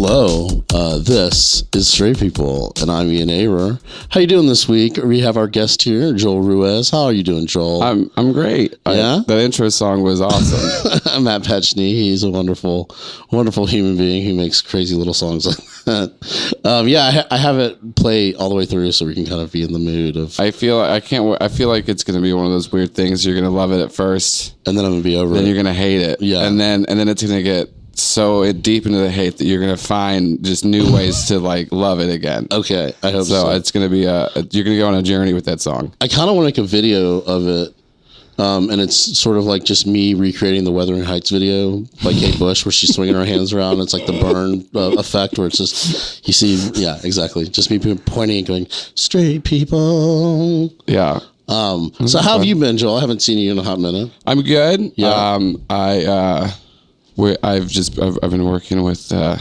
Hello, this is Straight People, and I'm Ian Arer. How you doing this week? We have our guest here, Joel Ruiz. How are you doing, Joel? I'm great. Yeah? That intro song was awesome. I'm Matt Petchney. He's a wonderful, wonderful human being who makes crazy little songs like that. I have it play all the way through so we can kind of be in the mood of. I feel like it's going to be one of those weird things. You're going to love it at first, and then I'm going to be over then it. You're going to hate it. Yeah. And then it's going to get so deep into the hate that you're going to find just new ways to like love it again. Okay. I hope so. So it's going to be you're going to go on a journey with that song. I kind of want to make a video of it. And it's sort of like just me recreating the Wuthering Heights video by Kate Bush, where she's swinging her hands around. It's like the burn effect, where it's just, you see, yeah, exactly. Just me pointing and going, straight people. Yeah. So how have you been, Joel? I haven't seen you in a hot minute. I'm good. Yeah. I've been working with Zach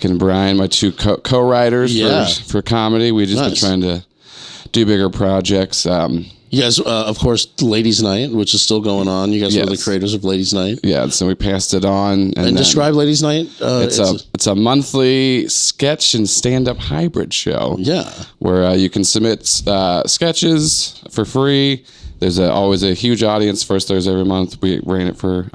and Brian, my two co-writers for comedy. We've just been trying to do bigger projects. You guys, of course, Ladies Night, which is still going on. You guys are the creators of Ladies Night. Yeah, so we passed it on. And describe Ladies Night. It's a monthly sketch and stand-up hybrid show. Yeah. Where you can submit sketches for free. There's always a huge audience first Thursday every month. I ran it for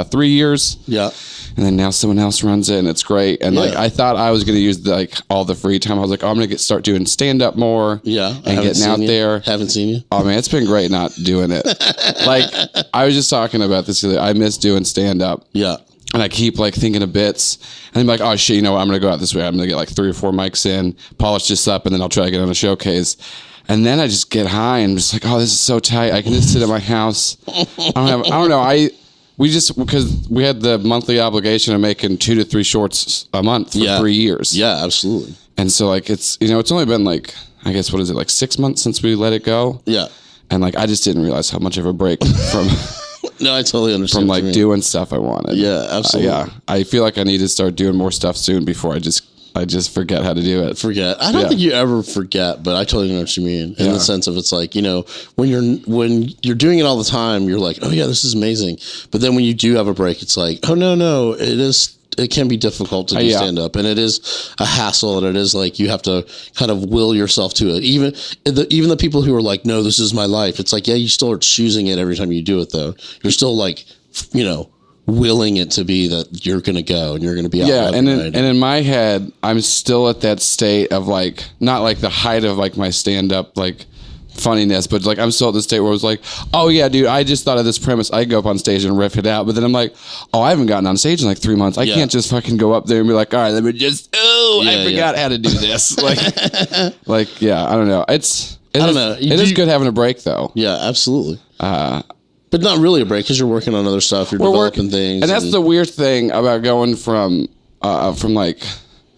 3 years. Yeah. And then now someone else runs it, and it's great. And like I thought I was going to use all the free time. I was like, I'm going to start doing stand up more. Yeah. And getting out there. Haven't seen you. Oh man, it's been great not doing it. Like I was just talking about this the other day. I miss doing stand up. Yeah. And I keep like thinking of bits, and I'm like, oh shit, I'm going to go out this way. I'm going to get like 3 or 4 mics in, polish this up, and then I'll try to get on a showcase. And then I just get high and just like, oh, this is so tight. I can just sit at my house. Because we had the monthly obligation of making 2 to 3 shorts a month for 3 years. Yeah, absolutely. And so like, it's only been like, I guess, what is it? Like 6 months since we let it go. Yeah. And like, I just didn't realize how much of a break from, no, I totally understand. From like doing stuff I wanted. Yeah, absolutely. I feel like I need to start doing more stuff soon before I just forget how to do it. I don't think you ever forget, but I totally know what you mean in the sense of it's like, when you're doing it all the time, you're like, oh yeah, this is amazing. But then when you do have a break, it's like, oh no, it can be difficult to do stand up, and it is a hassle, and it is like you have to kind of will yourself to it. Even the people who are like, no, this is my life. It's like, yeah, you still are choosing it every time you do it though. You're still like, willing it to be that you're going to go and you're going to be out. Yeah. And in my head, I'm still at that state of like, not like the height of like my stand up, like funniness, but like, I'm still at the state where I was like, oh yeah, dude, I just thought of this premise. I go up on stage and riff it out. But then I'm like, oh, I haven't gotten on stage in like 3 months. I can't just fucking go up there and be like, all right, let me just, I forgot how to do this. Like, yeah, I don't know. It is good having a break though. Yeah, absolutely. But not really a break because you're working on other stuff. You're developing things. And that's the weird thing about going from like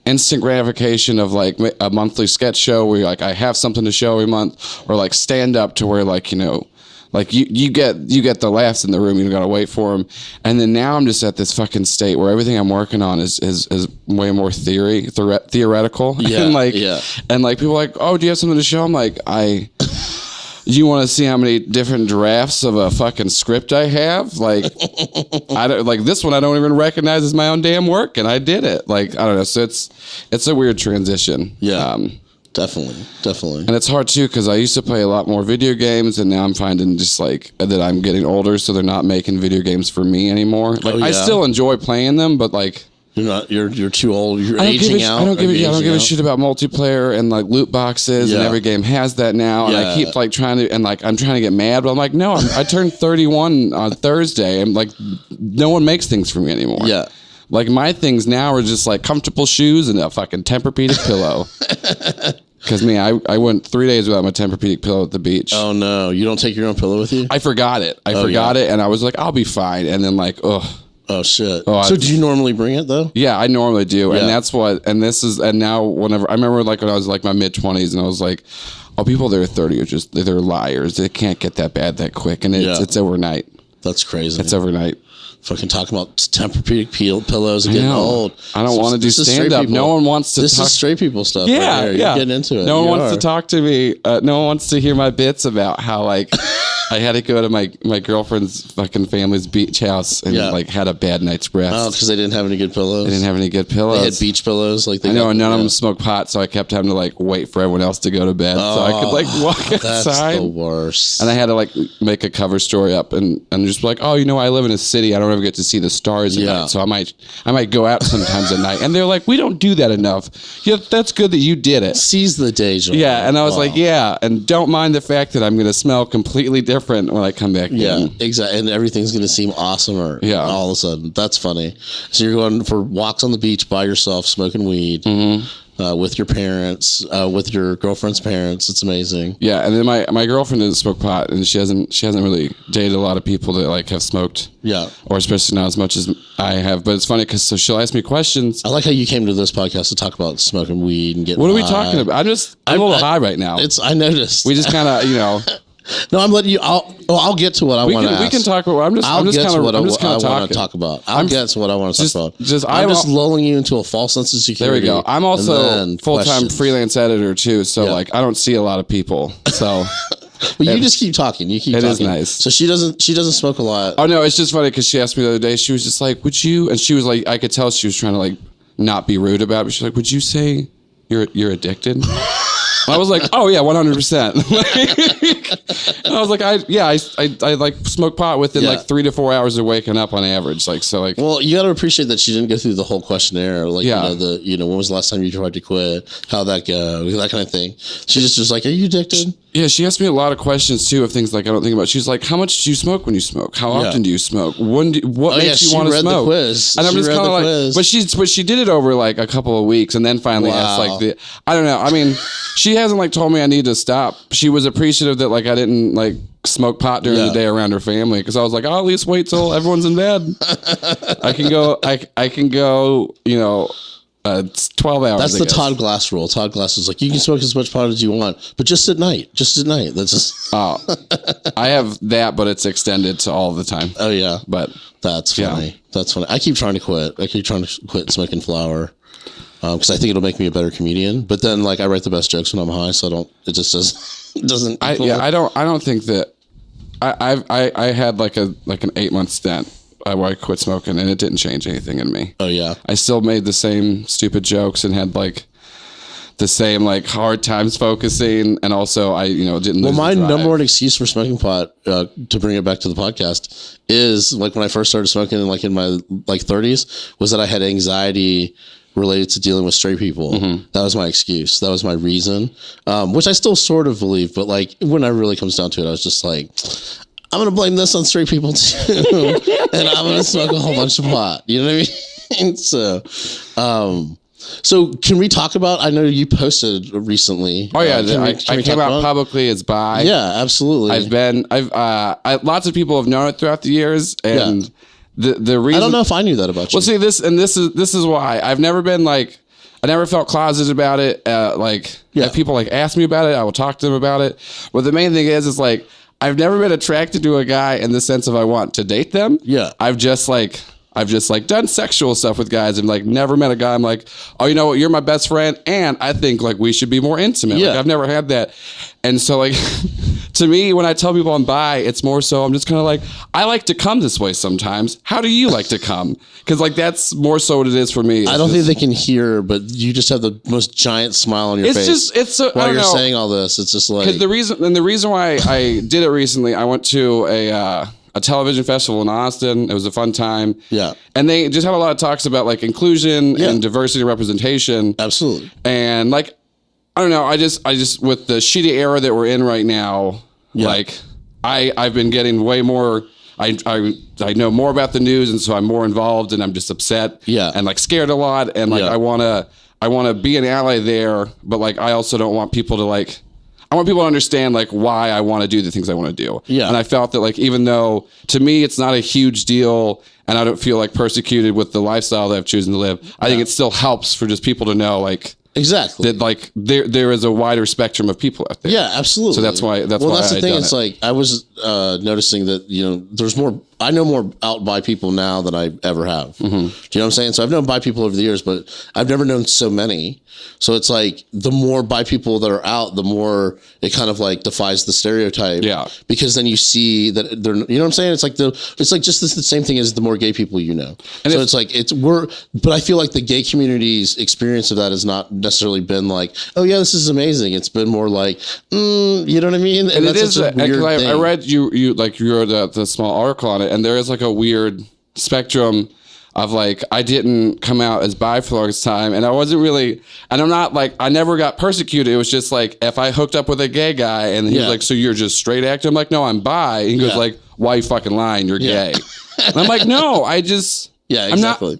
instant gratification of like a monthly sketch show where like I have something to show every month, or like stand up to where like, like you get the laughs in the room. You don't got to wait for them. And then now I'm just at this fucking state where everything I'm working on is way more theoretical. Yeah. And like people are like, oh, do you have something to show? I'm like, you want to see how many different drafts of a fucking script I have? Like, I don't like this one. I don't even recognize as my own damn work, and I did it. Like, I don't know. So it's a weird transition. Yeah, definitely. And it's hard too because I used to play a lot more video games, and now I'm finding just like that I'm getting older, so they're not making video games for me anymore. Like, I still enjoy playing them, but like. You're too old. You're aging out. I don't give a shit about multiplayer and like loot boxes, and every game has that now. And I keep like trying to, and like I'm trying to get mad, but I'm like, no, I turned 31 on Thursday, and like no one makes things for me anymore. Yeah. Like my things now are just like comfortable shoes and a fucking Tempur-Pedic pillow. Because I went 3 days without my Tempur-Pedic pillow at the beach. Oh no, you don't take your own pillow with you? I forgot it. I forgot it, and I was like, I'll be fine. And then like, ugh. Oh shit! So do you normally bring it though? Yeah, I normally do, and that's what. And now whenever I remember, like when I was like my mid-20s, and I was like, oh, people that are 30 are they're liars. They can't get that bad that quick, and it's overnight. That's crazy. It's overnight. Fucking talking about Tempur-Pedic pillows and getting old. I don't want to do stand up. No one wants to. This is straight people stuff. Yeah, right here. You're getting into it. No one wants to talk to me. No one wants to hear my bits about how like I had to go to my girlfriend's fucking family's beach house and like had a bad night's rest. Oh, because they didn't have any good pillows. They didn't have any good pillows. They had beach pillows. Like I know, and none of them smoke pot, so I kept having to like wait for everyone else to go to bed so I could like walk outside. That's the worst. And I had to like make a cover story up and just be like, oh, I live in a city. I don't ever get to see the stars at night, so I might go out sometimes at night. And they're like, we don't do that enough. Yeah, that's good that you did it. Seize the day, Joel. Yeah, and I was like, yeah, and don't mind the fact that I'm going to smell completely different when I come back in. Yeah, exactly. And everything's going to seem awesomer all of a sudden. That's funny. So you're going for walks on the beach by yourself, smoking weed. With your parents, with your girlfriend's parents. It's amazing. Yeah, and then my girlfriend doesn't smoke pot, and she hasn't really dated a lot of people that like have smoked. Yeah, or especially not as much as I have. But it's funny because she'll ask me questions. I like how you came to this podcast to talk about smoking weed and getting. What are we talking about? I'm a little high right now. I noticed. We just kind of No, I'm letting you. I'll get to what I want to ask. We can talk about. I'm just kind of talk about. I'll get to what I want to talk about. I'm just lulling you into a false sense of security. There we go. I'm also full-time freelance editor too, so like I don't see a lot of people. So, but you just keep talking. You keep talking. It is nice. So she doesn't smoke a lot. Oh no, it's just funny because she asked me the other day. She was just like, "Would you?" And she was like, I could tell she was trying to like not be rude about it. But she's like, "Would you say you're addicted?" I was like, oh yeah, 100%. And I was like, I like smoke pot within like 3 to 4 hours of waking up on average. Well, you got to appreciate that she didn't go through the whole questionnaire. Like, when was the last time you tried to quit? How'd that go? That kind of thing. She just was like, are you addicted? Yeah, she asked me a lot of questions too of things like I don't think about. She's like, how much do you smoke when you smoke? How often do you smoke? What makes you want to smoke? The quiz. And I'm just kind of like, but she did it over like a couple of weeks, and then finally asked like I don't know. I mean, she hasn't like told me I need to stop. She was appreciative that like I didn't like smoke pot during the day around her family because I was like, I'll at least wait till everyone's in bed. I can go. I can go. 12 hours. That's the Todd Glass rule. Todd Glass is like, you can smoke as much pot as you want, but just at night. Just at night. That's just. I have that, but it's extended to all the time. Oh yeah, but that's funny. Yeah. That's funny. I keep trying to quit. I keep trying to quit smoking flower because I think it'll make me a better comedian. But then, like, I write the best jokes when I'm high, so I don't. It just doesn't. I don't think that. I had like an 8-month stint where I quit smoking, and it didn't change anything in me. Oh yeah, I still made the same stupid jokes and had like the same like hard times focusing, and also I didn't. Well, my number one excuse for smoking pot, to bring it back to the podcast, is like when I first started smoking, like in my like 30s, was that I had anxiety related to dealing with straight people. Mm-hmm. That was my excuse. That was my reason, which I still sort of believe. But like when it really comes down to it, I was just like, I'm going to blame this on straight people too. And I'm going to smoke a whole bunch of pot. You know what I mean? So can we talk about, I know you posted recently. Oh yeah. I came out publicly as bi. Yeah, absolutely. Lots of people have known it throughout the years. And the reason, I don't know if I knew that about you. Well, see this is why I've never been like, I never felt closeted about it. If people like ask me about it, I will talk to them about it. But the main thing is like, I've never been attracted to a guy in the sense of I want to date them. Yeah. I've just done sexual stuff with guys and like never met a guy. I'm like, oh, you know what? You're my best friend. And I think like we should be more intimate. Yeah. Like, I've never had that. And so like, to me, when I tell people I'm bi, it's more so I'm just kind of like, I like to come this way sometimes. How do you like to come? Because like, that's more so what it is for me. I don't think they can hear, but you just have the most giant smile on your face. While you're saying all this, it's just like. Because the reason why I did it recently, I went to a television festival in Austin. It was a fun time. Yeah. And they just had a lot of talks about like inclusion and diversity and representation. Absolutely. And like, I don't know. I just with the shitty era that we're in right now, like I've been getting way more. I know more about the news, and so I'm more involved, and I'm just upset. Yeah. And like scared a lot, and like I wanna be an ally there, but like I also don't want people to like. I want people to understand like why I want to do the things I want to do. Yeah. And I felt that like, even though to me it's not a huge deal and I don't feel like persecuted with the lifestyle that I've chosen to live, I think it still helps for just people to know like, exactly, that like there is a wider spectrum of people out there. Yeah, absolutely. So that's why the thing. It's like I was noticing that, there's more. I know more out bi people now than I ever have. Do you know what I'm saying? So I've known bi people over the years, but I've never known so many. So it's like the more bi people that are out, the more it kind of like defies the stereotype. Yeah. Because then you see that they're, you know what I'm saying? It's like just the same thing as the more gay people you know. And so it's like but I feel like the gay community's experience of that has not necessarily been like, oh yeah, this is amazing. It's been more like, you know what I mean? And that's such a weird thing. I read you wrote the small article on it, and there is like a weird spectrum of like, I didn't come out as bi for the longest time, and I wasn't really, and I'm not like, I never got persecuted. It was just like, if I hooked up with a gay guy and he was like, so you're just straight actor? I'm like, no, I'm bi. And he goes like, why are you fucking lying? You're gay. And I'm like, no, I just, exactly.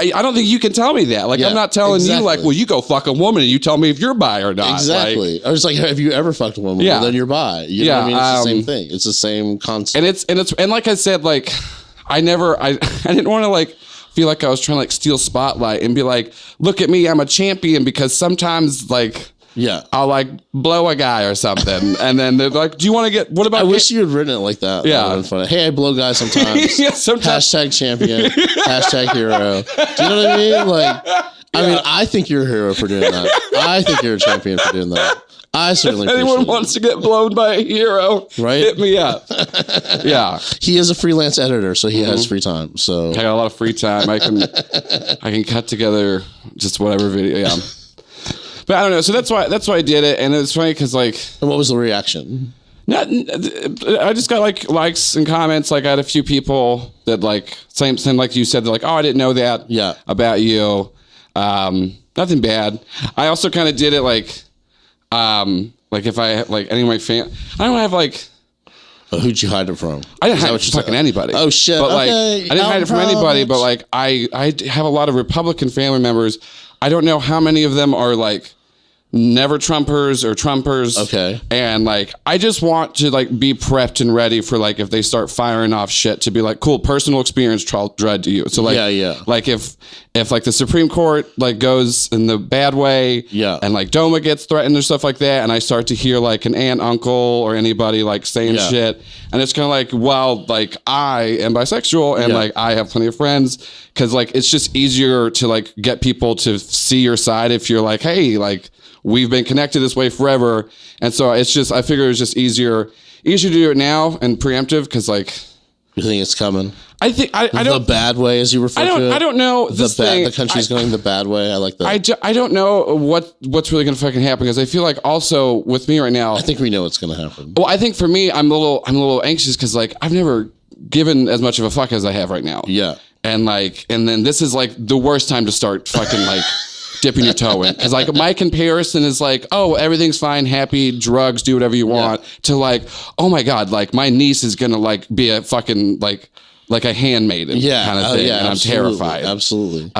I don't think you can tell me that. Like, I'm not telling you like, well, you go fuck a woman and you tell me if you're bi or not. Exactly. Like, I was like, have you ever fucked a woman? Yeah. Well, then you're bi. You know what I mean? It's the same thing. It's the same concept. And like I said, like, I didn't want to like feel like I was trying to like steal spotlight and be like, look at me, I'm a champion, because sometimes like, I'll like blow a guy or something, and then they're like, "Do you want to get? What about?" I wish you had written it like that. Yeah, that would have been funny. Hey, I blow guys sometimes. Sometimes. Hashtag champion. Hashtag hero. Do you know what I mean? Like, I mean, I think you're a hero for doing that. I think you're a champion for doing that. I certainly. If anyone wants to get blown by a hero, right? Hit me up. Yeah, he is a freelance editor, so he has free time. So I got a lot of free time. I can cut together just whatever video. Yeah. But I don't know. So that's why I did it, and it's funny because like. And what was the reaction? I just got like likes and comments. Like I had a few people that like same like you said. They're like, oh, I didn't know that. About you. Nothing bad. I also kind of did it like if I like any of my I don't have like. Who'd you hide it from? I didn't hide it from fucking anybody. Oh shit! But like, I didn't hide it from anybody. But like, I have a lot of Republican family members. I don't know how many of them are like never Trumpers or Trumpers. Okay. And like, I just want to like be prepped and ready for like, if they start firing off shit, to be like, cool, personal experience, dread to you. So like, like if like the Supreme Court like goes in the bad way, and like Doma gets threatened or stuff like that, and I start to hear like an aunt, uncle, or anybody like saying shit, and it's kind of like, well, like I am bisexual, and like I have plenty of friends, because like it's just easier to like get people to see your side if you're like, hey, like we've been connected this way forever. And so it's just, I figure it's just easier to do it now and preemptive, because like, you think it's coming? I think I don't. The bad way, as you refer to it. I don't know. The country's going the bad way. I like that. I don't know what's really going to fucking happen, because I feel like also with me right now. I think we know what's going to happen. Well, I think for me, I'm a little anxious, because like I've never given as much of a fuck as I have right now. Yeah. And then this is like the worst time to start fucking like dipping your toe in, because like my comparison is like, oh, everything's fine, happy, drugs, do whatever you want, to like, oh my god, like my niece is gonna like be a fucking like a handmaiden kind of thing, and I'm terrified. Absolutely.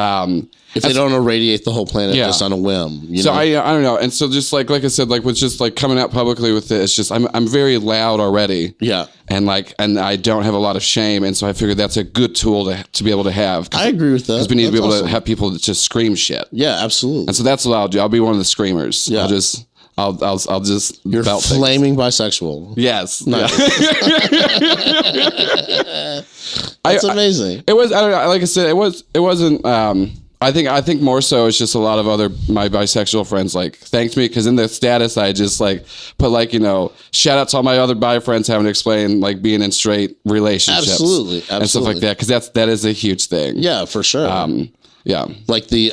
If they don't irradiate the whole planet just on a whim, you know? I don't know. And so just like I said, like with just like coming out publicly with it, it's just I'm very loud already. Yeah. And I don't have a lot of shame, and so I figured that's a good tool to be able to have. I agree with that. Because we need to be able to have people that just scream shit. Yeah, absolutely. And so that's what I'll do. I'll be one of the screamers. Yeah. I'll just You're belt flaming things. Bisexual. Yes. Nice. That's amazing. It was, I don't know, like I said, it wasn't I think more so it's just a lot of my bisexual friends like thanked me, because in the status I just like put like, you know, shout out to all my other bi friends having to explain like being in straight relationships. Absolutely. And stuff like that, because that is a huge thing. Yeah, for sure. Yeah. Like the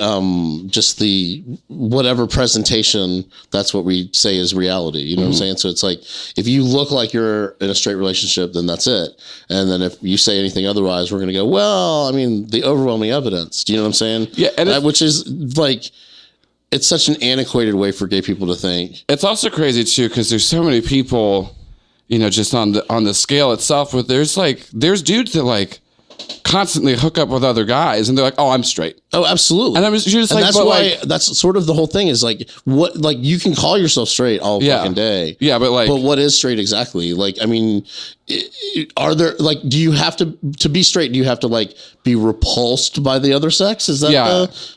just the whatever presentation, that's what we say is reality. You know what I'm saying? So it's like, if you look like you're in a straight relationship, then that's it. And then if you say anything otherwise, we're going to go, well, I mean, the overwhelming evidence. Do you know what I'm saying? Yeah. And which is like, it's such an antiquated way for gay people to think. It's also crazy too, because there's so many people, you know, just on the scale itself, but there's dudes that like constantly hook up with other guys, and they're like, oh, I'm straight. Oh, absolutely. And that's why that's sort of the whole thing is like, what, like you can call yourself straight all fucking day. Yeah. But what is straight exactly? Like, I mean, are there like, do you have to be straight? Do you have to like be repulsed by the other sex? Is that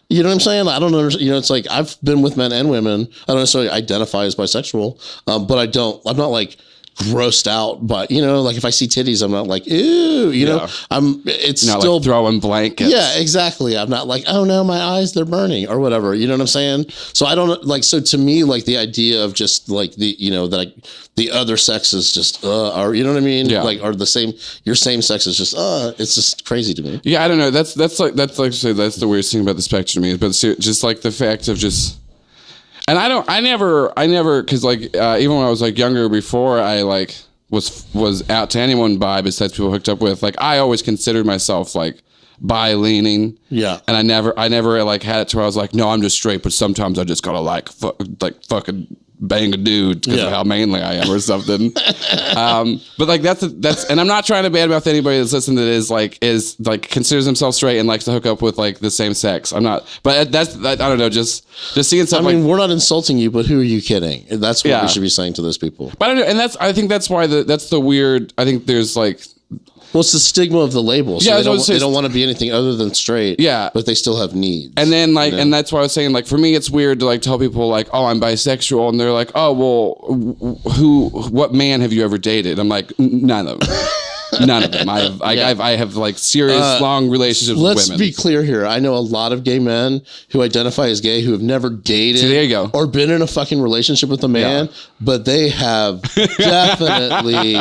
you know what I'm saying? I don't understand. You know, it's like, I've been with men and women. I don't necessarily identify as bisexual, but I'm not like grossed out, but like if I see titties, I'm not like, ew, it's not still like throwing blankets. Yeah, exactly. I'm not like, oh no, my eyes, they're burning or whatever. You know what I'm saying? So I don't like, so to me, like the idea of just like the other sex is just, or you know what I mean? Yeah. Like, or your same sex is just, it's just crazy to me. Yeah. I don't know. That's the weirdest thing about the spectrum to me, but just like the fact of just, and I never, cause like, even when I was like younger, before I like was out to anyone bi besides people hooked up with, like, I always considered myself like bi leaning. Yeah. And I never like had it to where I was like, no, I'm just straight, but sometimes I just gotta like fucking bang a dude because of how manly I am or something. But like that's, and I'm not trying to badmouth anybody that's listening that is considers himself straight and likes to hook up with like the same sex. I'm not, but I don't know, just seeing stuff. I mean, we're not insulting you, but who are you kidding? That's what we should be saying to those people. But I don't know, and I think that's why that's the weird. I think there's like. Well, it's the stigma of the label. So they don't want to be anything other than straight. Yeah. But they still have needs. And then and that's why I was saying, like, for me, it's weird to like tell people like, oh, I'm bisexual. And they're like, oh, well, what man have you ever dated? I'm like, none of them. None of them. I have like serious long relationships with women. Let's be clear here. I know a lot of gay men who identify as gay who have never dated there you go. Or been in a fucking relationship with a man, but they have definitely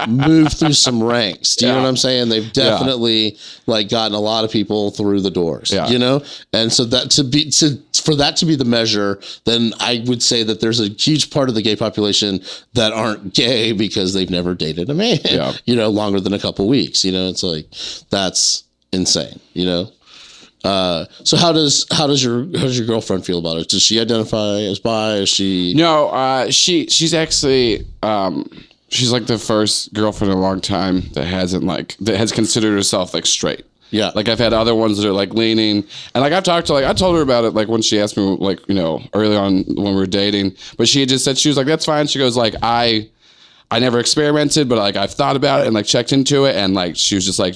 moved through some ranks. Do you know what I'm saying? They've definitely like gotten a lot of people through the doors. Yeah. And so that for that to be the measure, then I would say that there's a huge part of the gay population that aren't gay because they've never dated a man. Yeah. Longer than a couple weeks. It's like that's insane. So how does your girlfriend feel about it? Does she identify as bi? Is she? No, she's actually she's like the first girlfriend in a long time that has considered herself like straight. Yeah. Like I've had other ones that are like leaning, and like I've talked to I told her about it like when she asked me like early on when we were dating, but she had just said she was like that's fine. She goes like I never experimented, but like I've thought about it and like checked into it, and like she was just like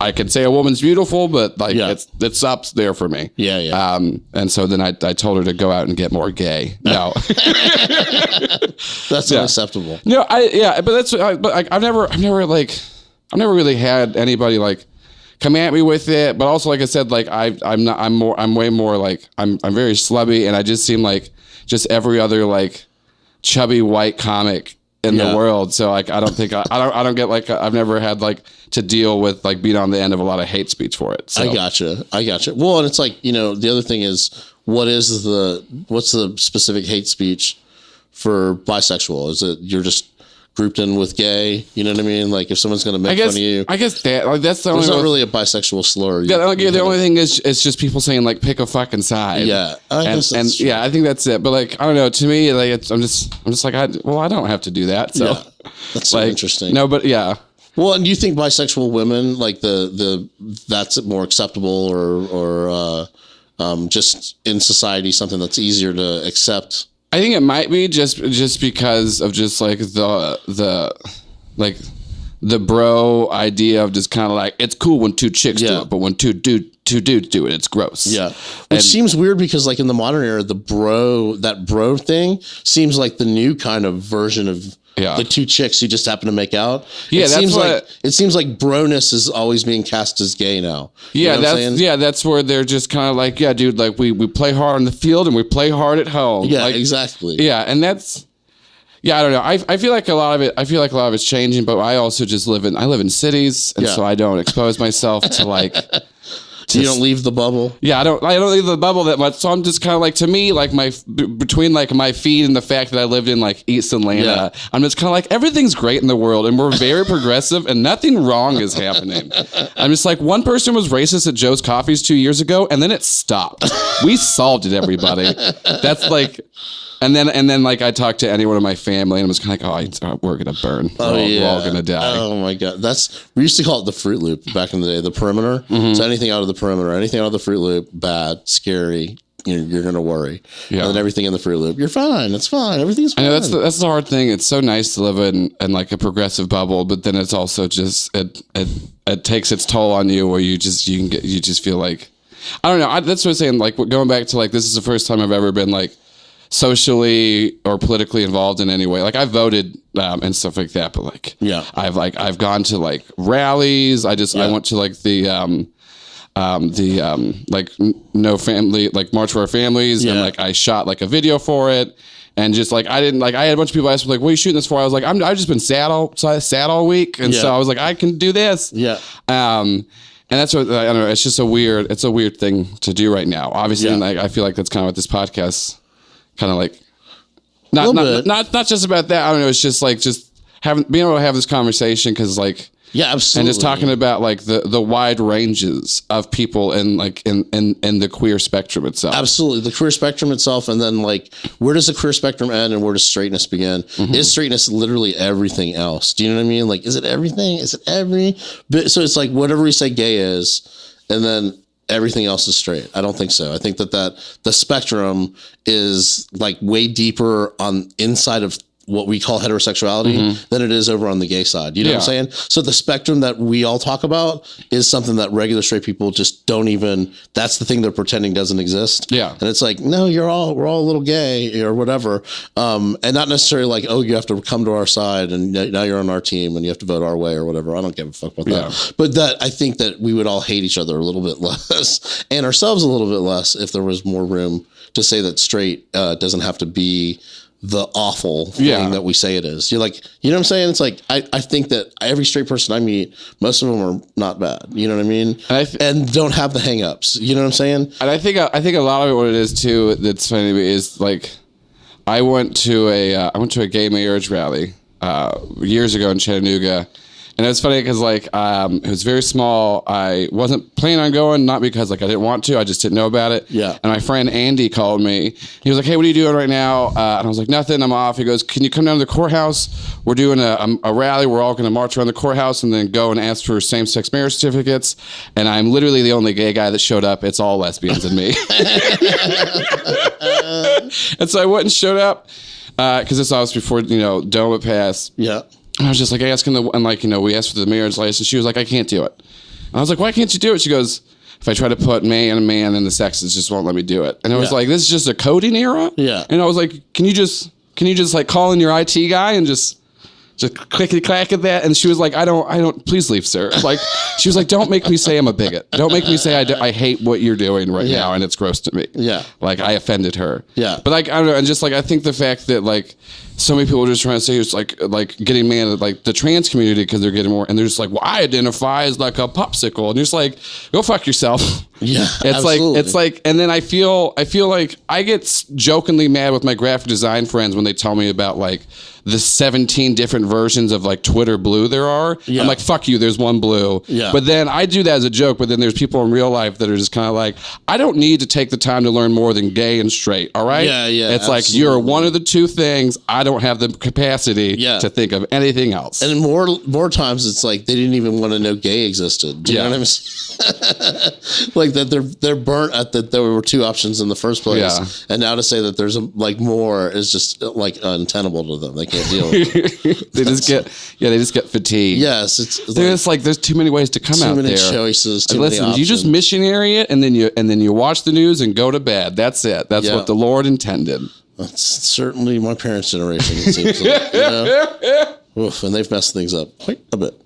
I could say a woman's beautiful, but like it stops there for me. Yeah, yeah. And so then I told her to go out and get more gay. No, that's unacceptable. No, but I've never really had anybody like come at me with it. But also, like I said, like I'm way more like I'm very slubby, and I just seem like just every other like chubby white comic in the world. So like I don't think I don't get like I've never had like to deal with like being on the end of a lot of hate speech for it. So. I gotcha. Well, and it's like, the other thing is what's the specific hate speech for bisexual? Is it you're just grouped in with gay? You know what I mean? Like if someone's going to make fun of you. I guess that's the only. There's not really a bisexual slur. Yeah, the only thing is it's just people saying like pick a fucking side. Yeah, I think that's it. But like I don't know. To me, like I'm just like I don't have to do that. So that's so interesting. No, but yeah. Well, and do you think bisexual women like that's more acceptable or just in society something that's easier to accept? I think it might be just because of just like the bro idea of just kind of like it's cool when two chicks do it, but when two dudes do it, it's gross. Yeah, which seems weird because like in the modern era, that bro thing seems like the new kind of version of. Yeah. The two chicks who just happen to make out. Yeah, it seems like broness is always being cast as gay now. Yeah, that's where they're just kind of like, yeah, dude, like we play hard on the field and we play hard at home. Yeah, like, exactly. Yeah, and that's I don't know. I feel like a lot of it's changing, but I also just live in cities, and so I don't expose myself to like. You don't leave the bubble? Yeah, I don't leave the bubble that much. So I'm just kind of like, to me, like between like my feed and the fact that I lived in like East Atlanta, I'm just kind of like, everything's great in the world and we're very progressive and nothing wrong is happening. I'm just like, one person was racist at Joe's Coffees 2 years ago and then it stopped. We solved it, everybody. That's like... And then like I talked to anyone in my family and I was kind of like, we're going to burn. We're all going to die. Oh my God. We used to call it the Fruit Loop back in the day, the perimeter. Mm-hmm. So anything out of the perimeter, anything out of the Fruit Loop, bad, scary, you're going to worry. Yeah. And then everything in the Fruit Loop, you're fine. It's fine. Everything's fine. I know that's the hard thing. It's so nice to live in like a progressive bubble, but then it's also just, it takes its toll on you where you just feel like, I don't know. That's what I'm saying. Like going back to like, this is the first time I've ever been like, socially or politically involved in any way. Like I voted and stuff like that. But like, yeah, I've gone to like rallies. I went to like the like no family, like March for Our Families, and like I shot like a video for it. And just like I had a bunch of people ask me like, "What are you shooting this for?" I was like, I've just been sad all week, and so I was like, I can do this. Yeah. And that's what I don't know. It's just a weird thing to do right now. Obviously, and I feel like that's kind of what this podcast kind of like. Not just about that. I don't know. It's just like being able to have this conversation because like. Yeah, absolutely. And just talking about like the wide ranges of people in like in the queer spectrum itself. Absolutely. The queer spectrum itself, and then like where does the queer spectrum end and where does straightness begin? Mm-hmm. Is straightness literally everything else? Do you know what I mean? Like, is it everything? Is it every bit? So it's like whatever we say gay is, and then everything else is straight. I don't think so. I think that the spectrum is like way deeper on inside of what we call heterosexuality than it is over on the gay side. You know what I'm saying? So the spectrum that we all talk about is something that regular straight people just don't even, that's the thing they're pretending doesn't exist. Yeah. And it's like, no, we're all a little gay or whatever. And not necessarily like, oh, you have to come to our side and now you're on our team and you have to vote our way or whatever. I don't give a fuck about that. But that I think that we would all hate each other a little bit less and ourselves a little bit less if there was more room to say that straight doesn't have to be the awful thing that we say it is. You're like, you know what I'm saying? It's like, I think that every straight person I meet, most of them are not bad. You know what I mean? And don't have the hangups. You know what I'm saying? And I think a lot of it, what it is too, that's funny to me is like, I went to a gay marriage rally years ago in Chattanooga. And it was funny because like it was very small. I wasn't planning on going, not because like I didn't want to. I just didn't know about it. Yeah. And my friend Andy called me. He was like, "Hey, what are you doing right now?" And I was like, "Nothing. I'm off." He goes, "Can you come down to the courthouse? We're doing a rally. We're all going to march around the courthouse and then go and ask for same-sex marriage certificates." And I'm literally the only gay guy that showed up. It's all lesbians and me. And so I went and showed up because this was before DOMA passed. Yeah. And I was just like asking we asked for the marriage license. She was like, "I can't do it." And I was like, "Why can't you do it?" She goes, "If I try to put man and man in the sexes, just won't let me do it." And I was like, "This is just a coding era." Yeah. And I was like, "Can you just like call in your IT guy and just clickety clack at that?" And she was like, I don't, please leave, sir. Like, she was like, "Don't make me say I'm a bigot. Don't make me say I hate what you're doing right now. And it's gross to me." Yeah. Like I offended her. Yeah. But like, I don't know. And just like, I think the fact that like, so many people are just trying to say it's like getting mad at like the trans community because they're getting more, and they're just like, "Well, I identify as like a popsicle," and you're just like, "Go fuck yourself." Yeah, it's absolutely. it's like, and then I feel like I get jokingly mad with my graphic design friends when they tell me about like the 17 different versions of like Twitter blue there are. Yeah. I'm like, fuck you, there's one blue. Yeah. But then I do that as a joke, but then there's people in real life that are just kind of like, I don't need to take the time to learn more than gay and straight, all right? Yeah, yeah. It's absolutely. like, you're one of the two things. I don't have the capacity to think of anything else. And more times it's like they didn't even want to know gay existed. Do you know what I'm saying? Like that they're burnt at that there were two options in the first place. Yeah. And now to say that there's like more is just like untenable to them. They can't deal with it. They just get fatigued. Yes. It's like there's too many ways to come out there. Too many choices, too many options. You just missionary it and then you watch the news and go to bed. That's it. That's what the Lord intended. That's certainly my parents' generation, it seems like. You know? Oof, and they've messed things up quite a bit.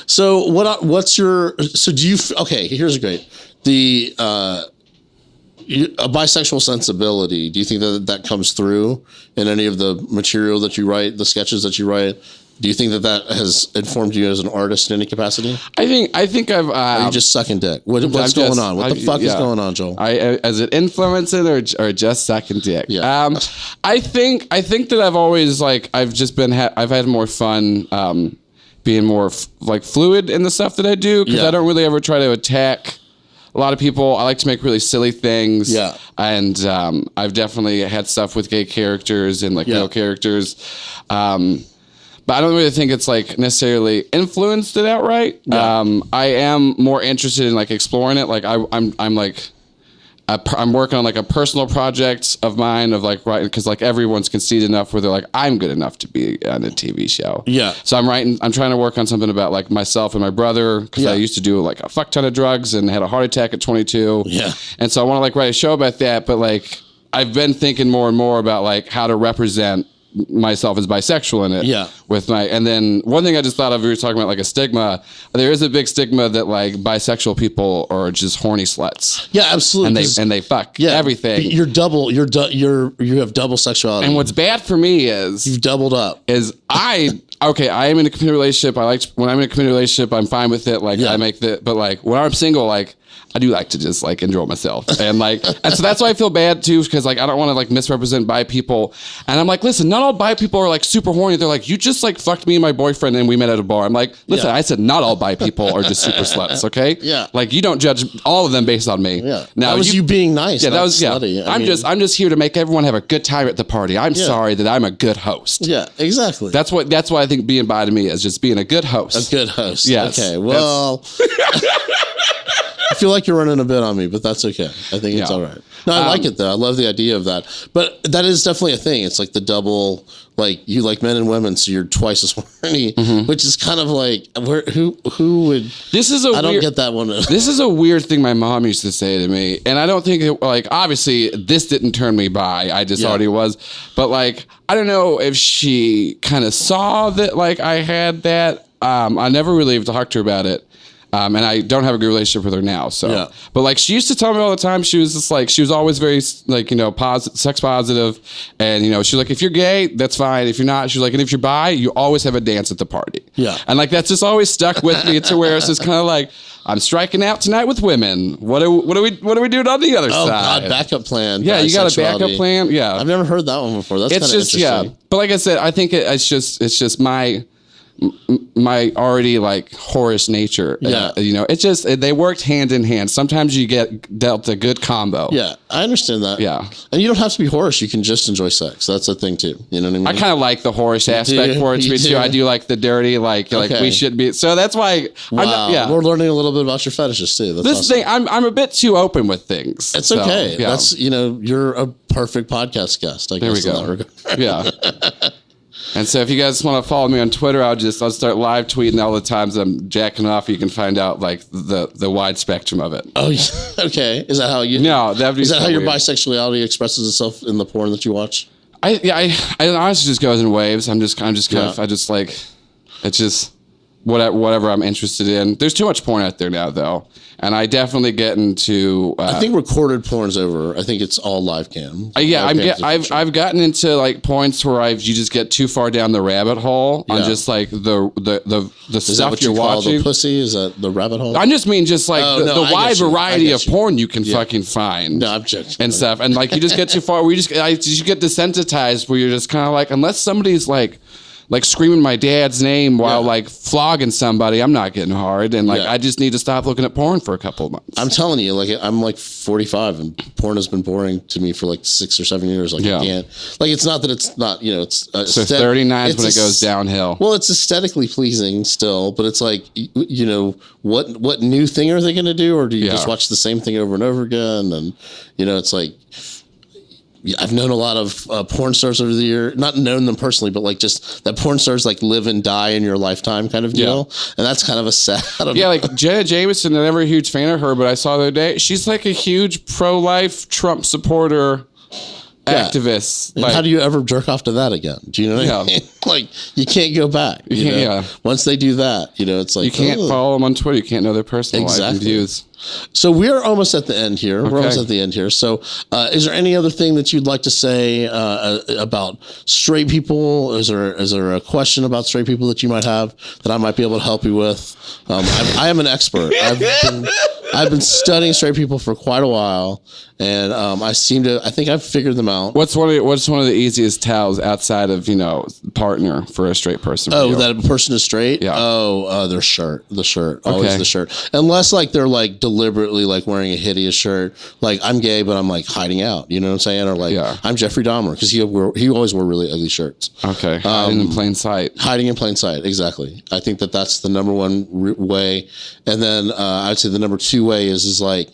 So do you, okay, here's great. A bisexual sensibility, do you think that comes through in any of the material that you write, the sketches that you write? Do you think that has informed you as an artist in any capacity? I think I've... Are you just sucking dick? What's going on? What the fuck is going on, Joel? As an influencer or just sucking dick? Yeah. I think that I've always, like, I've had more fun being more, like, fluid in the stuff that I do, because I don't really ever try to attack a lot of people. I like to make really silly things. Yeah. And I've definitely had stuff with gay characters and, like, male characters. But I don't really think it's like necessarily influenced it outright. Yeah. I am more interested in like exploring it. Like I'm working on like a personal project of mine of like writing, because like everyone's conceited enough where they're like, I'm good enough to be on a TV show. Yeah. So I'm trying to work on something about like myself and my brother, because I used to do like a fuck ton of drugs and had a heart attack at 22. Yeah. And so I want to like write a show about that, but like I've been thinking more and more about like how to represent myself as bisexual in it. Yeah. And then one thing I just thought of, we were talking about like a stigma. There is a big stigma that like bisexual people are just horny sluts. Yeah, absolutely. And they fuck everything. You have double sexuality. And what's bad for me is you've doubled up. I am in a committed relationship. When I'm in a committed relationship, I'm fine with it. Like but like when I'm single, like I do like to just like enjoy myself. And like, and so that's why I feel bad too. Cause like, I don't want to like misrepresent bi people. And I'm like, listen, not all bi people are like super horny. They're like, you just like fucked me and my boyfriend and we met at a bar. I'm like, listen, I said not all bi people are just super sluts. Okay. Yeah. Like you don't judge all of them based on me. Yeah. Now that was you being nice. Yeah. That was, slutty. I'm just here to make everyone have a good time at the party. I'm sorry that I'm a good host. Yeah, exactly. That's why I think being bi to me is just being a good host. A good host. Yes. Okay. Well, I feel like you're running a bit on me, but that's okay. I think it's all right. No, I like it though. I love the idea of that. But that is definitely a thing. It's like the double, like you like men and women, so you're twice as horny, which is kind of like who would? I don't get that one. This is a weird thing my mom used to say to me, and I don't think like obviously this didn't turn me bi. I just already was, but like I don't know if she kind of saw that like I had that. I never really talked to her about it. And I don't have a good relationship with her now. So, but like she used to tell me all the time, she was just like, she was always very like, sex positive. And, she's like, if you're gay, that's fine. If you're not, she's like, and if you're bi, you always have a dance at the party. Yeah. And like, that's just always stuck with me to where it's just kind of like, I'm striking out tonight with women. What are we doing on the other side? Oh God, backup plan. Yeah. You got a backup plan. Yeah. I've never heard that one before. That's kind of interesting. Yeah. But like I said, I think it's just my already like whorish nature. It's just they worked hand in hand. Sometimes you get dealt a good combo. Yeah, I understand that. Yeah, and you don't have to be whorish. You can just enjoy sex. That's a thing too. You know what I mean? I kind of like the whorish aspect for it to be too. I do like the dirty, like we should be. So that's why. Wow. We're learning a little bit about your fetishes too. That's this awesome. thing, I'm a bit too open with things. It's okay. Yeah. That's you're a perfect podcast guest. I guess. There we go. Yeah. And so if you guys want to follow me on Twitter, I'll start live tweeting all the times I'm jacking off. You can find out like the wide spectrum of it. Oh, okay. Is that how you? No, is that how your bisexuality expresses itself in the porn that you watch? I honestly just goes in waves. I'm just kind of I just like it's just whatever I'm interested in. There's too much porn out there now though. And I definitely get into. I think recorded porn's over. I think it's all live cam. I've gotten into like points where you just get too far down the rabbit hole on just like the stuff you're watching. The pussy is that the rabbit hole? I just mean just like the wide variety of porn you can fucking find. No, I'm joking. And stuff, and like you just get too far. Where you get desensitized. Where you're just kind of like, unless somebody's like screaming my dad's name while like flogging somebody, I'm not getting hard. And like, I just need to stop looking at porn for a couple of months. I'm telling you, like I'm like 45 and porn has been boring to me for like 6 or 7 years. Like I can't, like, it's not that it's not, it's so 39 is when it goes downhill. Well, it's aesthetically pleasing still, but it's like, what new thing are they going to do? Or do you just watch the same thing over and over again? And, it's like, I've known a lot of porn stars over the year, not known them personally, but like just that porn stars like live and die in your lifetime kind of deal. And that's kind of a sad. Like Jenna Jameson, I'm never a huge fan of her, but I saw the other day, she's like a huge pro-life Trump supporter activist. And how do you ever jerk off to that again? Do you know what I mean? Like you can't go back. You can't, Once they do that, it's like you can't follow them on Twitter. You can't know their personal life and views. So we're almost at the end here. Okay. We're almost at the end here. So is there any other thing that you'd like to say about straight people? Is there a question about straight people that you might have that I might be able to help you with? I am an expert. I've been studying straight people for quite a while, and I think I've figured them out. What's one of the easiest tells outside of partner for a straight person? That a person is straight? Yeah. Their shirt. The shirt. Always the shirt. Unless like they're like deliberately like wearing a hideous shirt. Like I'm gay, but I'm like hiding out. You know what I'm saying? Or like I'm Jeffrey Dahmer because he always wore really ugly shirts. Okay. Hiding in plain sight. Hiding in plain sight. Exactly. I think that's the number one way. And then I'd say the number two way is like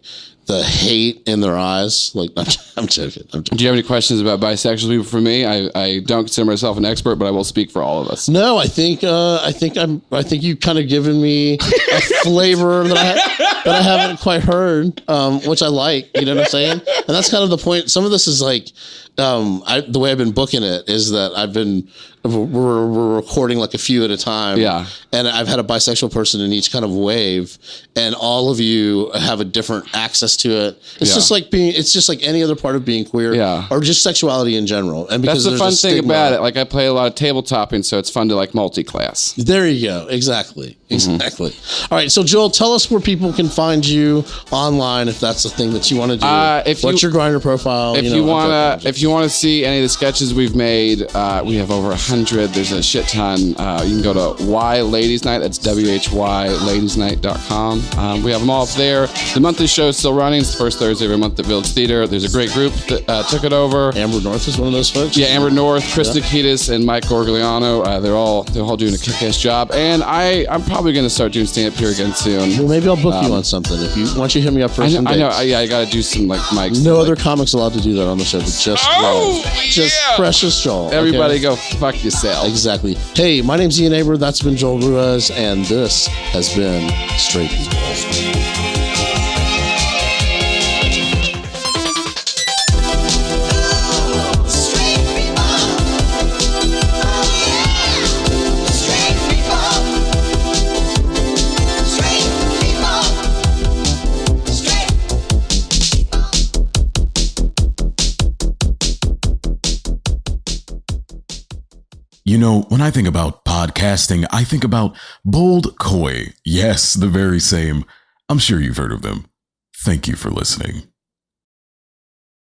the hate in their eyes. Like, I'm joking. Do you have any questions about bisexual people for me? I don't consider myself an expert, but I will speak for all of us. No, I think you kind of given me a flavor that I haven't quite heard, which I like. You know what I'm saying? And that's kind of the point. Some of this is like, the way I've been booking it is that we're recording like a few at a time. Yeah. And I've had a bisexual person in each kind of wave, and all of you have a different access to it. It's just like any other part of being queer, or just sexuality in general. And because that's the fun thing about it. Like, I play a lot of tabletopping, so it's fun to like multi-class. There you go. Exactly. All right. So Joel, tell us where people can find you online if that's the thing that you want to do. What's your Grindr profile? If you want to see any of the sketches we've made, we have over 100. There's a shit ton. You can go to Why Ladies Night. That's WHYLadiesNight.com. We have them all up there. The monthly show is still running. It's the first Thursday of every month at Village Theater. There's a great group that took it over. Amber North is one of those folks. Yeah, Amber North, Chris Nikitas, and Mike Gorgliano. They're all doing a kick-ass job. And I'm probably going to start doing stand-up here again soon. Well, maybe I'll book you on something. Why don't you hit me up for some dates? I know. I got to do some like mics. No other comics allowed to do that on the show, but just Precious Joel. Everybody go fuck yourself. Exactly. Hey, my name's Ian Aber. That's been Joel Ruiz, and this has been Straight People. You know, when I think about podcasting, I think about Bold Koi. Yes, the very same. I'm sure you've heard of them. Thank you for listening.